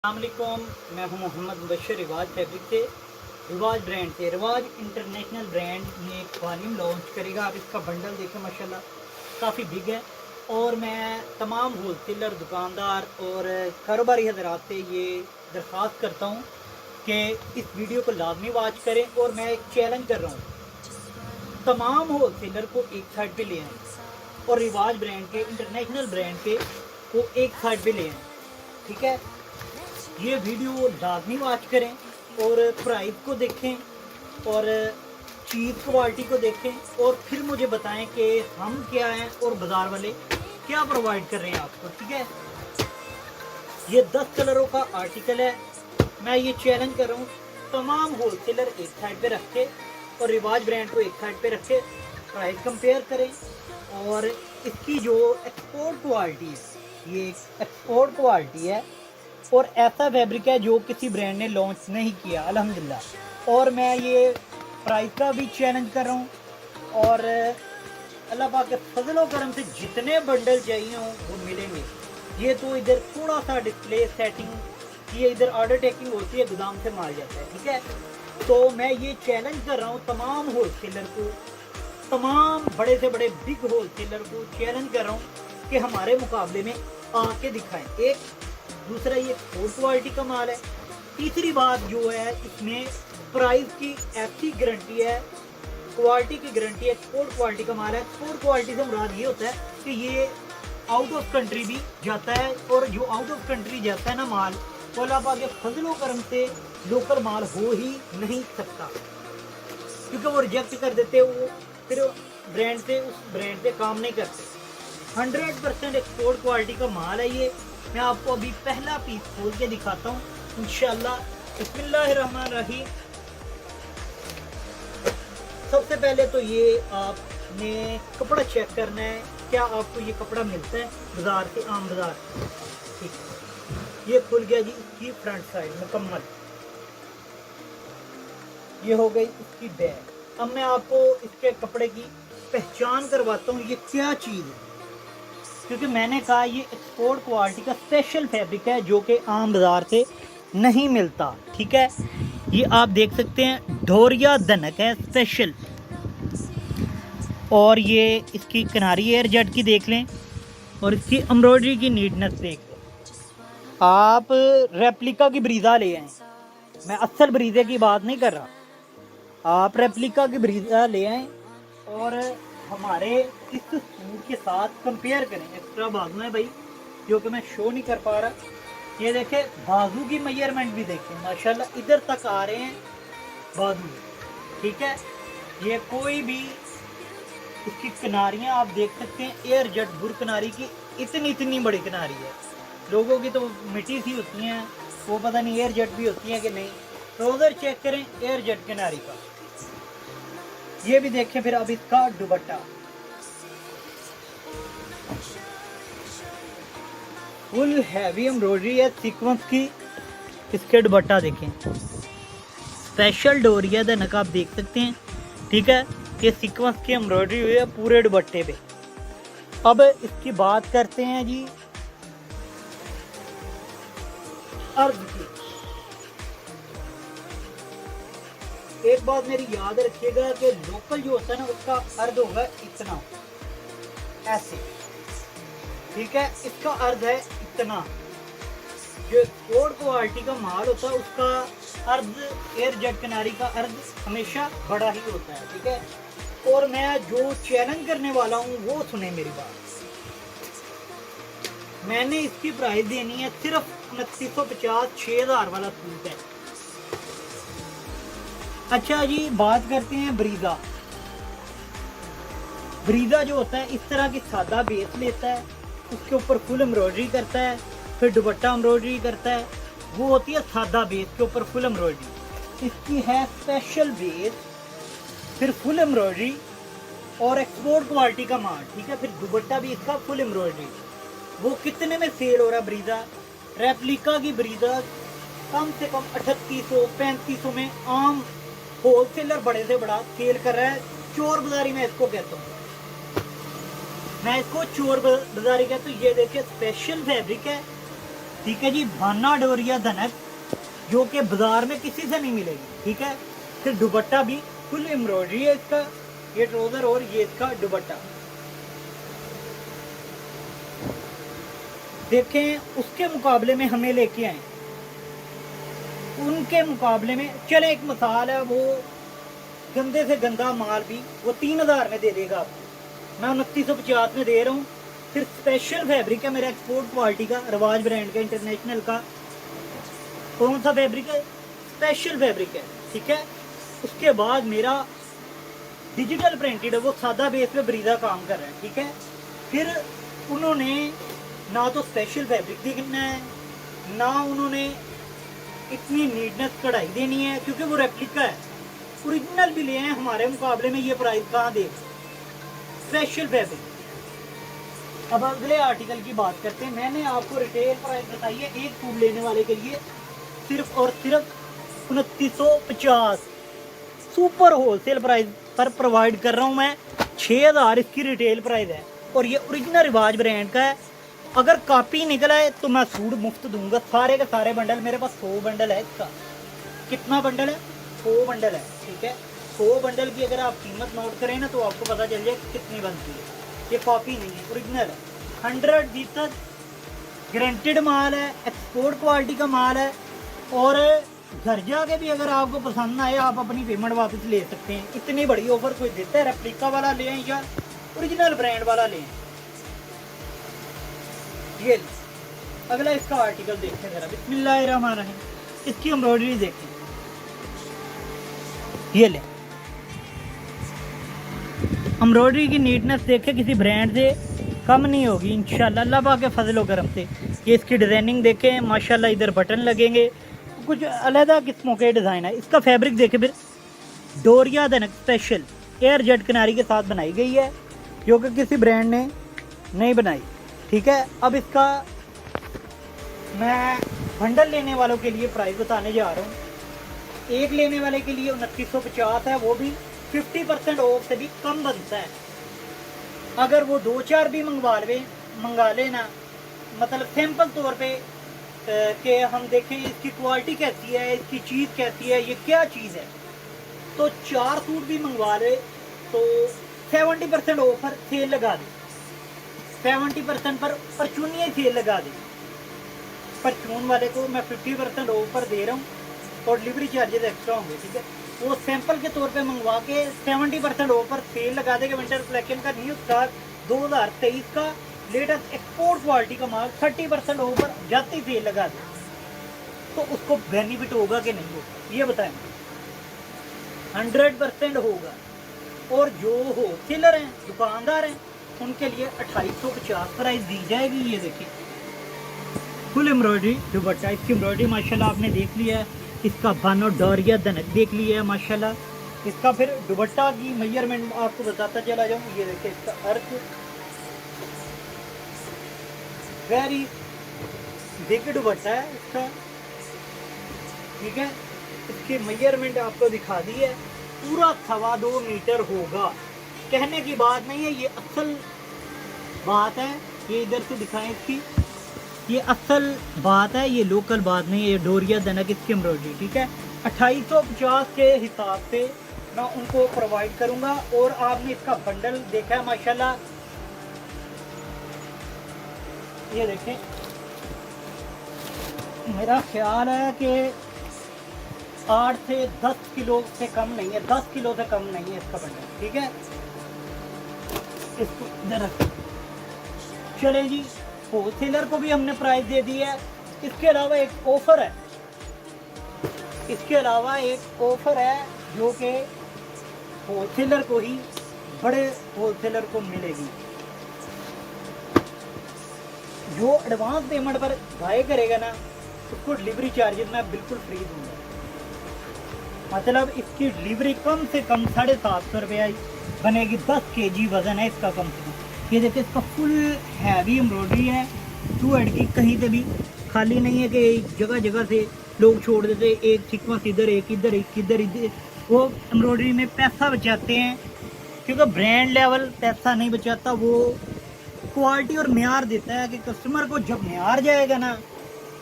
अस्सलामुअलैकुम, मैं हूं मोहम्मद मुबशर रिवाज फैब्रिक से। रिवाज ब्रांड से रिवाज इंटरनेशनल ब्रांड ये एक वॉल्यूम लॉन्च करेगा। आप इसका बंडल देखें, माशाल्लाह काफ़ी बिग है। और मैं तमाम होलसेलर, दुकानदार और कारोबारी हजरात से ये दरख्वास्त करता हूँ कि इस वीडियो को लाजमी वॉच करें। और मैं एक चैलेंज कर रहा हूँ, तमाम होलसेलर को एक साइड पे ले आएँ और रिवाज ब्रांड के, इंटरनेशनल ब्रांड के को एक साइड पे ले आएँ। ठीक है, ये वीडियो लाजमी वॉच करें और प्राइस को देखें और चीज़ क्वालिटी को देखें और फिर मुझे बताएं कि हम क्या हैं और बाज़ार वाले क्या प्रोवाइड कर रहे हैं आपको। ठीक है, ये 10 कलरों का आर्टिकल है। मैं ये चैलेंज कर रहा हूँ, तमाम होलसेलर एक साइड पे रखे और रिवाज ब्रांड को एक साइड पे रखे, प्राइस कंपेयर करें। और इसकी जो एक्सपोर्ट क्वालिटी है, ये एक्सपोर्ट क्वालिटी है और ऐसा फैब्रिक है जो किसी ब्रांड ने लॉन्च नहीं किया अल्हम्दुलिल्लाह। और मैं ये प्राइस का भी चैलेंज कर रहा हूँ और अल्लाह पाक के फजल व करम से जितने बंडल चाहिए हों वो मिलेंगे। ये तो इधर थोड़ा सा डिस्प्ले सेटिंग, ये इधर ऑर्डर टेकिंग होती है, गोदाम से माल जाता है। ठीक है, तो मैं ये चैलेंज कर रहा हूँ तमाम होलसेलर को, तमाम बड़े से बड़े बिग होलसेलर को चैलेंज कर रहा हूँ कि हमारे मुकाबले में आके दिखाएं। एक दूसरा, ये फूड क्वालिटी का माल है। तीसरी बात जो है, इसमें प्राइस की ऐसी गारंटी है, क्वालिटी की गारंटी है। एक्सपोर्ट क्वालिटी का माल है। एक्सपोर्ट क्वालिटी से मुराद ये होता है कि ये आउट ऑफ कंट्री भी जाता है और जो आउट ऑफ कंट्री जाता है ना माल, तो अल्लाह पाक के फजलो करम से लोकल माल हो ही नहीं सकता, क्योंकि वो रिजेक्ट कर देते, वो फिर ब्रांड से, उस ब्रांड से काम नहीं करते। 100% एक्सपोर्ट क्वालिटी का माल है ये। मैं आपको अभी पहला पीस खोल के दिखाता हूँ इंशाल्लाह। बिस्मिल्लाहिर्रहमानिर्रहीम। सबसे पहले तो ये आपने कपड़ा चेक करना है, क्या आपको ये कपड़ा मिलता है बाजार से, आम बाजार। ठीक है, ये खुल गया जी इसकी फ्रंट साइड मुकम्मल। ये हो गई इसकी बैग। अब मैं आपको इसके कपड़े की पहचान करवाता हूँ, ये क्या चीज़ है, क्योंकि मैंने कहा ये एक्सपोर्ट क्वालिटी का स्पेशल फैब्रिक है जो कि आम बाज़ार से नहीं मिलता। ठीक है, ये आप देख सकते हैं, ढोरिया दनक है स्पेशल। और ये इसकी किनारी एयर जेट की देख लें और इसकी एम्ब्रॉयडरी की नीटनेस देख लें। आप रेप्लिका की ब्रीज़ा ले आएँ, मैं असल ब्रीज़े की बात नहीं कर रहा। आप रेप्लिका की ब्रीज़ा ले आएँ और हमारे इस सूट के साथ कंपेयर करें। एक्स्ट्रा बाजू है भाई, जो कि मैं शो नहीं कर पा रहा। ये देखें, बाजू की मेजरमेंट भी देखें, माशाल्लाह इधर तक आ रहे हैं बाजू। ठीक है, ये कोई भी, इसकी किनारियां आप देख सकते हैं, एयर जेट बुर किनारी की, इतनी बड़ी किनारी है। लोगों की तो मिट्टी सी होती हैं, वो पता नहीं एयर जेट भी होती है कि नहीं। ट्राउजर चेक करें एयर जेट किनारी का। ये भी देखें। फिर अब इसका दुपट्टा, फुल हैवी एम्ब्रॉयडरी है सीक्वेंस की। इसके दुपट्टा देखें, स्पेशल डोरिया द नकाब देख सकते हैं। ठीक है, ये सीक्वेंस की एम्ब्रॉयडरी हुई है पूरे दुपट्टे पे। अब इसकी बात करते हैं जी अर्ज की। एक बात मेरी याद रखिएगा कि लोकल जो होता है ना, उसका अर्ज होगा इतना, ऐसे। ठीक है, इसका अर्ज है इतना। जो एक्सपोर्ट क्वालिटी का माल होता है उसका अर्ज, एयर जेट किनारी का अर्ज हमेशा बड़ा ही होता है। ठीक है, और मैं जो चैलेंज करने वाला हूँ वो सुने मेरी बात। मैंने इसकी प्राइस देनी है सिर्फ 2950, 6000 वाला सूट है। अच्छा जी, बात करते हैं ब्रीजा। ब्रीजा जो होता है, इस तरह की सादा बेस लेता है, उसके ऊपर फुल एम्ब्रॉयडरी करता है, फिर दुपट्टा एम्ब्रॉयडरी करता है। वो होती है सादा बेस के ऊपर फुल एम्ब्रॉयडरी। इसकी है स्पेशल बेस, फिर फुल एम्ब्रॉयडरी और एक्सपोर्ट क्वालिटी का माल। ठीक है, फिर दुपट्टा भी इसका फुल एम्ब्रॉयडरी। वो कितने में सेल हो रहा है ब्रीजा? रेप्लिका की ब्रीजा कम से कम 3800, 3500 में आम होलसेलर बड़े से बड़ा सेल कर रहा है। चोर बाजारी मैं इसको कहता हूँ, मैं इसको चोर बाजारी कहता हूँ। ये देखिए, स्पेशल फैब्रिक है, ठीक है जी, भाना डोरिया धनक, जो कि बाजार में किसी से नहीं मिलेगी। ठीक है, फिर दुपट्टा भी फुल एम्ब्रॉयडरी है इसका, ये ट्राउजर और ये इसका दुपट्टा। देखें उसके मुकाबले में हमें लेके आए, उनके मुकाबले में चले एक मिसाल है, वो गंदे से गंदा माल भी वो 3000 में दे देगा आपको, मैं 2950 में दे रहा हूँ। फिर स्पेशल फैब्रिक है मेरा एक्सपोर्ट क्वालिटी का, रिवाज ब्रांड का, इंटरनेशनल का। कौन सा फैब्रिक है? स्पेशल फैब्रिक है। ठीक है, उसके बाद मेरा डिजिटल प्रिंटेड है, वो सादा बेस पे ब्रीदा काम कर रहा है। ठीक है, फिर उन्होंने ना तो स्पेशल फैब्रिक देखना है, ना उन्होंने इतनी नीटनेस कढ़ाई देनी है, क्योंकि वो रेप्लिका है। ओरिजिनल भी ले हैं हमारे मुकाबले में, ये प्राइस कहाँ दे, स्पेशल फैब्रिक। अब अगले आर्टिकल की बात करते हैं। मैंने आपको रिटेल प्राइस बताई है एक सूट लेने वाले के लिए सिर्फ और सिर्फ 2950 सुपर होलसेल प्राइस पर प्रोवाइड कर रहा हूँ मैं। 6000 इसकी रिटेल प्राइस है, और ये ओरिजिनल रिवाज ब्रांड का है। अगर कॉपी निकला है तो मैं सूट मुफ्त दूंगा, सारे के सारे बंडल। मेरे पास 100 बंडल है इसका। कितना बंडल है? 100 बंडल है। ठीक है, 100 बंडल की अगर आप कीमत नोट करें ना तो आपको पता चल जाए कितनी बनती है। ये कॉपी नहीं है, ओरिजिनल है, 100% गारंटेड माल है, एक्सपोर्ट क्वालिटी का माल है। और घर जाके भी अगर आपको पसंद ना आए, आप अपनी पेमेंट वापस ले सकते हैं। इतनी बड़ी ऑफर कोई देता है? रेप्लिका वाला ले या ओरिजिनल ब्रांड वाला ले। ये अगला इसका आर्टिकल देखें जरा, बिस्मिल्लाहिर्रहमानिर्रहीम। इसकी एम्ब्रॉयडरी देखें, ये ले एम्ब्रॉयडरी की नीटनेस देखें, किसी ब्रांड से कम नहीं होगी इंशाल्लाह, अल्लाह पाक के फजल करम से। ये इसकी डिज़ाइनिंग देखें माशाल्लाह, इधर बटन लगेंगे, कुछ अलग किस्मों के डिज़ाइन है। इसका फैब्रिक देखें फिर, डोरिया धनक स्पेशल एयर जेट किनारी के साथ बनाई गई है, जो कि किसी ब्रांड ने नहीं बनाई। ठीक है, अब इसका मैं बंडल लेने वालों के लिए प्राइस बताने जा रहा हूँ। एक लेने वाले के लिए 2950 है, वो भी 50% ऑफ से भी कम बनता है। अगर वो 2-4 भी मंगा लेना, मतलब सैंपल तौर पे कि हम देखें इसकी क्वालिटी कैसी है, इसकी चीज़ कैसी है, ये क्या चीज़ है, तो 4 सूट भी मंगवा ले तो 70% ऑफर सेल लगा दे, 70% पर परचून ही सेल लगा दे। परचून वाले को मैं 50% ऑफर दे रहा हूँ और डिलीवरी चार्जेस एक्स्ट्रा होंगे। ठीक है, वो सैंपल के तौर पे मंगवा के 70% ऑफर सेल लगा देगा। विंटर कलेक्शन का न्यू स्टॉक 2023 का लेटेस्ट एक्सपोर्ट क्वालिटी का माल 30% ऑफर जाते ही सेल लगा दे, तो उसको बेनिफिट होगा कि नहीं होगा ये बताएं? 100% होगा। और जो होलसेलर हैं, दुकानदार हैं, उनके लिए 2850 प्राइस दी जाएगी। ये देखिए फुल एम्ब्रॉयडरी दुपट्टा, इसकी एम्ब्रॉयडरी माशाल्लाह आपने देख लिया है। इसका भानो डोरिया धनक देख लिया है माशाल्लाह। इसका फिर दुपट्टा की मेजरमेंट आपको बताता चला जाऊँ। ये देखिए इसका अर्थ वेरी बिग दुपट्टा है इसका। ठीक है, इसकी मेजरमेंट आपको दिखा दी है, पूरा 2.25 मीटर होगा। कहने की बात नहीं है, ये असल बात है। ये इधर से दिखाएं इसकी, ये असल बात है, ये लोकल बात नहीं है। ये डोरिया धनक इसकी एम्ब्रॉयडरी। ठीक है, 2850 के हिसाब से मैं उनको प्रोवाइड करूंगा। और आपने इसका बंडल देखा है माशाल्लाह, ये देखें, मेरा ख्याल है कि 8 से 10 किलो से कम नहीं है, 10 किलो से कम नहीं है इसका बंडल। ठीक है, इसको इधर रख। चले जी, होलसेलर को भी हमने प्राइस दे दी है। इसके अलावा एक ऑफर है, इसके अलावा एक ऑफर है जो कि होलसेलर को ही, बड़े होलसेलर को मिलेगी। जो एडवांस पेमेंट पर बाय करेगा ना, उसको डिलीवरी चार्जेस मैं बिल्कुल फ्री दूंगा। मतलब इसकी डिलीवरी कम से कम 750 रुपये बनेगी। 10 kg वजन है इसका कम से कम। ये देखिए, इसका फुल हैवी एम्ब्रॉयडरी है, 2 हेड की, कहीं से भी खाली नहीं है कि जगह जगह से लोग छोड़ देते, एक सीक्वेंस इधर, एक इधर, एक इधर। वो एम्ब्रॉयडरी में पैसा बचाते हैं, क्योंकि ब्रांड लेवल पैसा नहीं बचाता, वो क्वालिटी और म्यार देता है कि कस्टमर को जब म्यार जाएगा ना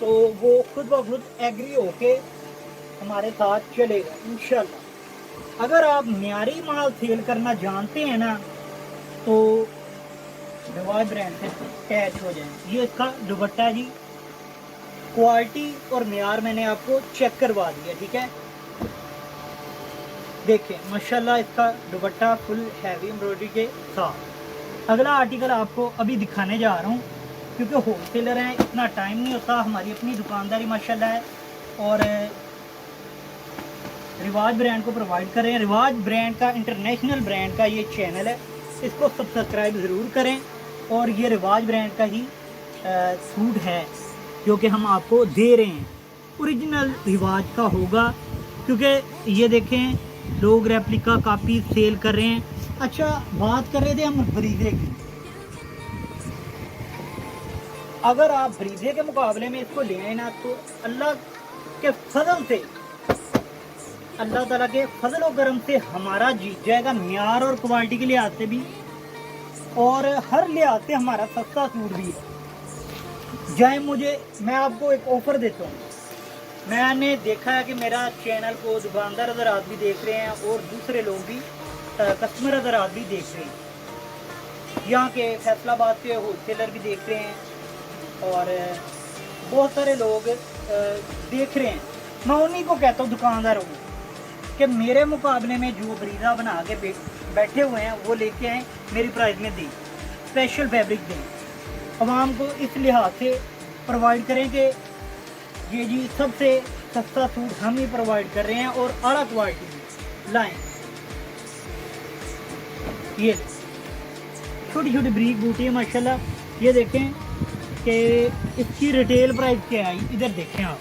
तो वो खुद ब खुद एग्री होके हमारे साथ चलेगा इंशाल्लाह। अगर आप म्यारी माल सेल करना जानते हैं ना तो रिवाज ब्रांड से अटैच हो जाए। ये इसका दुपट्टा है जी, क्वालिटी और म्यार मैंने आपको चेक करवा दिया, ठीक है। देखिए माशाल्लाह इसका दुपट्टा फुल हैवी एम्ब्रॉयडरी के साथ। अगला आर्टिकल आपको अभी दिखाने जा रहा हूँ क्योंकि होलसेलर हैं, इतना टाइम नहीं होता, हमारी अपनी दुकानदारी माशाल्लाह है और रिवाज ब्रांड को प्रोवाइड कर रहे हैं। रिवाज ब्रांड का, इंटरनेशनल ब्रांड का ये चैनल है, इसको सब्सक्राइब ज़रूर करें। और ये रिवाज ब्रांड का ही सूट है जो कि हम आपको दे रहे हैं, ओरिजिनल रिवाज का होगा। क्योंकि ये देखें लोग रेप्लिका कापी सेल कर रहे हैं। अच्छा, बात कर रहे थे हम ब्रीजे की। अगर आप ब्रीजे के मुकाबले में इसको ले आए ना तो अल्लाह के फजल से, अल्लाह ताला के फजल और करम से हमारा जीत जाएगा, म्यार और क्वालिटी के लिहाज से भी और हर लिहाज से हमारा सस्ता सूट भी है। जाए मुझे, मैं आपको एक ऑफ़र देता हूँ। मैंने देखा है कि मेरा चैनल को दुकानदार हज़रात भी देख रहे हैं और दूसरे लोग भी, कस्टमर हज़रात भी देख रहे हैं, यहाँ के फैसलाबाद के होलसेलर भी देख रहे हैं और बहुत सारे लोग देख रहे हैं। मैं उन्हीं को कहता हूँ दुकानदारों को कि मेरे मुकाबले में जो ब्रीजा बना के बैठे हुए हैं वो लेके आए, मेरी प्राइस में दें, स्पेशल फैब्रिक दें, आवाम को इस लिहाज से प्रोवाइड करें कि ये जी सबसे सस्ता सूट हम ही प्रोवाइड कर रहे हैं और आला क्वालिटी में लाएँ। ये छोटी छोटी ब्रीक बूटी है माशाल्लाह। ये देखें कि इसकी रिटेल प्राइस क्या है, इधर देखें आप,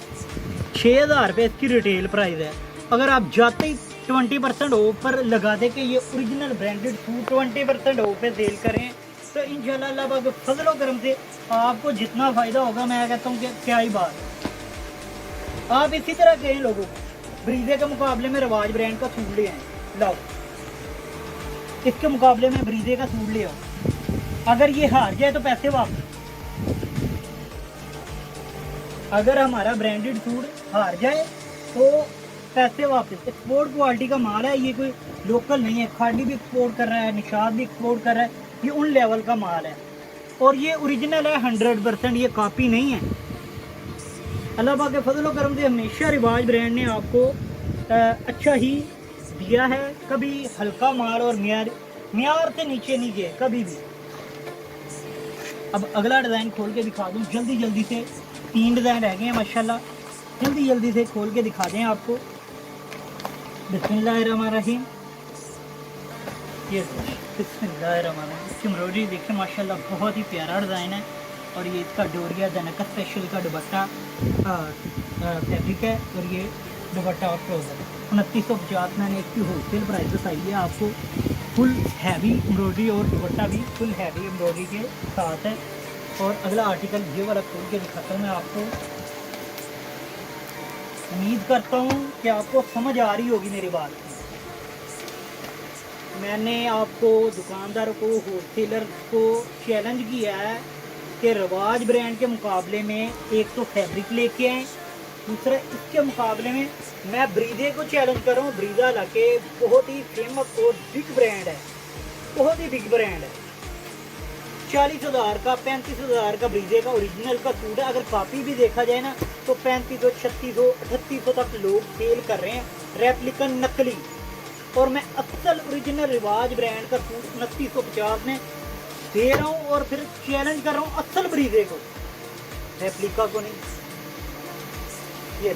6000 रुपये इसकी रिटेल प्राइस है। अगर आप जाते ही 20% ऑफ पर लगा दे कि ये ओरिजिनल ब्रांडेड सूट 20% ऑफ पे सेल करें तो इंशाल्लाह अल्लाह पाक फजल और करम से आपको जितना फ़ायदा होगा, मैं कहता हूँ कि क्या ही बात। आप इसी तरह कहें लोगों को ब्रीजे के मुकाबले में रिवाज ब्रांड का सूट ले आए, लाओ इसके मुकाबले में ब्रीजे का सूट ले आओ। अगर ये हार जाए तो पैसे वापस। अगर हमारा ब्रांडेड सूट हार जाए तो पैसे वापस। एक्सपोर्ट क्वालिटी का माल है, ये कोई लोकल नहीं है। खाड़ी भी एक्सपोर्ट कर रहा है, निशाद भी एक्सपोर्ट कर रहा है, ये उन लेवल का माल है और ये ओरिजिनल है 100%, ये कॉपी नहीं है। अल्लाह पाक के फजल और करम से हमेशा रिवाज ब्रांड ने आपको अच्छा ही दिया है, कभी हल्का माल और म्यार से नीचे नहीं गए कभी भी। अब अगला डिज़ाइन खोल के दिखा दूँ जल्दी जल्दी से, 3 डिज़ाइन रह गए हैं माशाल्लाह, जल्दी जल्दी से खोल के दिखा दें आपको। बिस्मिल्लाहिर्रहमानिर्रहीम। ये बिस्मिल्लाहिर्रहमानिर्रहीम, एम्ब्रॉयडरी देखिए माशाल्लाह, बहुत ही प्यारा डिज़ाइन है और ये इसका डोरिया दनका स्पेशल का दुपट्टा फैब्रिक है और ये दुपट्टा और ट्राउज़र 2950 मैंने इसकी होलसेल प्राइस बताई है आपको। फुल हैवी एम्ब्रॉयडरी और दुपट्टा भी फुल हैवी एम्ब्रॉयडरी के साथ है। और अगला आर्टिकल ये वाला खोल के दिखाता हूँ मैं आपको। उम्मीद करता हूँ कि आपको समझ आ रही होगी मेरी बात। मैंने आपको दुकानदारों को, होलसेलर को चैलेंज किया है कि रिवाज ब्रांड के मुकाबले में एक तो फैब्रिक लेके आए, दूसरा इसके मुकाबले में मैं ब्रीजे को चैलेंज कर रहा हूँ। ब्रीजा लाके बहुत ही फेमस और बिग ब्रांड है, बहुत ही बिग ब्रांड है। 40,000 का 35,000 का ब्रीजे का ओरिजिनल का सूट है। अगर कॉपी भी देखा जाए ना तो 3500, 3600, 3800 तक लोग सेल कर रहे हैं, रेप्लिकन नकली। और मैं असल ओरिजिनल रिवाज ब्रांड का सूट 2950 में दे रहा हूँ और फिर चैलेंज कर रहा हूँ असल ब्रीजे को, रेप्लिका को नहीं। ये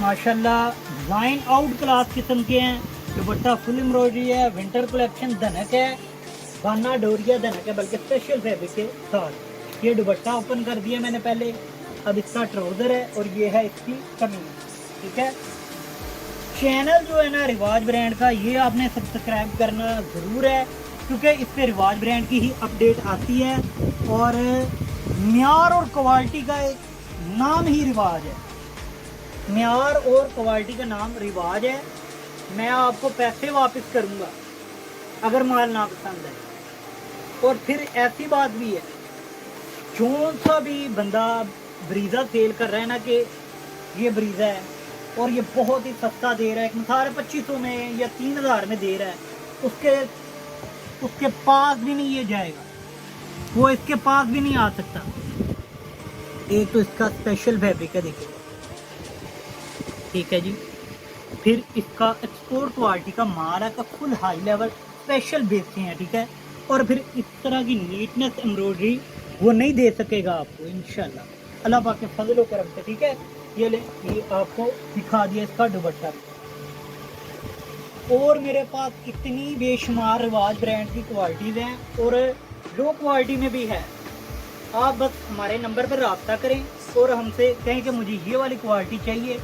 माशाल्लाह डिजाइन आउट क्लास किस्म के हैं। दुपट्टा फुल एम्ब्रॉयडरी है, विंटर कलेक्शन धनक है, बाना डोरिया धनक है, बल्कि स्पेशल फैब्रिक के साथ। ये दुपट्टा ओपन कर दिया मैंने पहले, अब इसका ट्राउज़र है और ये है इसकी कमीज, ठीक है। चैनल जो है ना रिवाज ब्रांड का, ये आपने सब्सक्राइब करना ज़रूर है क्योंकि इस पर रिवाज ब्रांड की ही अपडेट आती है और म्यार और क्वालिटी का एक नाम ही रिवाज है। म्यार और क्वालिटी का नाम रिवाज है। मैं आपको पैसे वापस करूंगा अगर माल ना पसंद है और फिर ऐसी बात भी है, जोन सा भी बंदा ब्रीजा सेल कर रहा है ना कि ये ब्रीजा है और ये बहुत ही सस्ता दे रहा है, 2500 में या 3000 में दे रहा है, उसके पास भी नहीं ये जाएगा, वो इसके पास भी नहीं आ सकता। एक तो इसका स्पेशल फैब्रिक है देखिए, ठीक है जी। फिर इसका एक्सपोर्ट क्वालिटी का माल है, का फुल हाई लेवल स्पेशल बेचते हैं, ठीक है। और फिर इस तरह की नीटनेस एम्ब्रॉयडरी वो नहीं दे सकेगा आपको इंशाल्लाह, अल्लाह पाक के फजल व करम से, ठीक है। ये ले, ये आपको दिखा दिया इसका दुपट्टा। और मेरे पास इतनी बेशुमार रिवाज ब्रांड की क्वालिटीज़ हैं और लो क्वालिटी में भी है। आप बस हमारे नंबर पर रब्ता करें और हमसे कहें कि मुझे ये वाली क्वालिटी चाहिए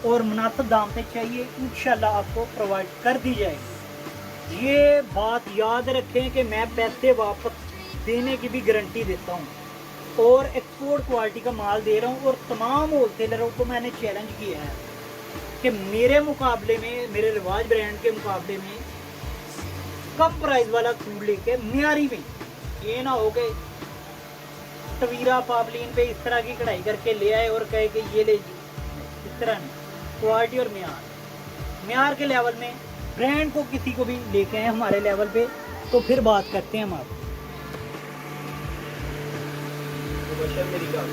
और मुनासिब दाम पे चाहिए, इंशाल्लाह आपको प्रोवाइड कर दी जाएगी। ये बात याद रखें कि मैं पैसे वापस देने की भी गारंटी देता हूँ और एक्सपोर्ट क्वालिटी का माल दे रहा हूँ। और तमाम होलसेलरों को मैंने चैलेंज किया है कि मेरे मुकाबले में, मेरे रिवाज ब्रांड के मुकाबले में कम प्राइस वाला सूट लेके मियारी में, ये ना हो गए तवीरा पावलीन पे इस तरह की कढ़ाई करके ले आए और कहे कि ये ले जी, इस तरह नहीं। क्वालिटी और म्यार के लेवल में ब्रांड को किसी को भी लेके आए हमारे लेवल पे, तो फिर बात करते हैं हम आप। तो मेरी बात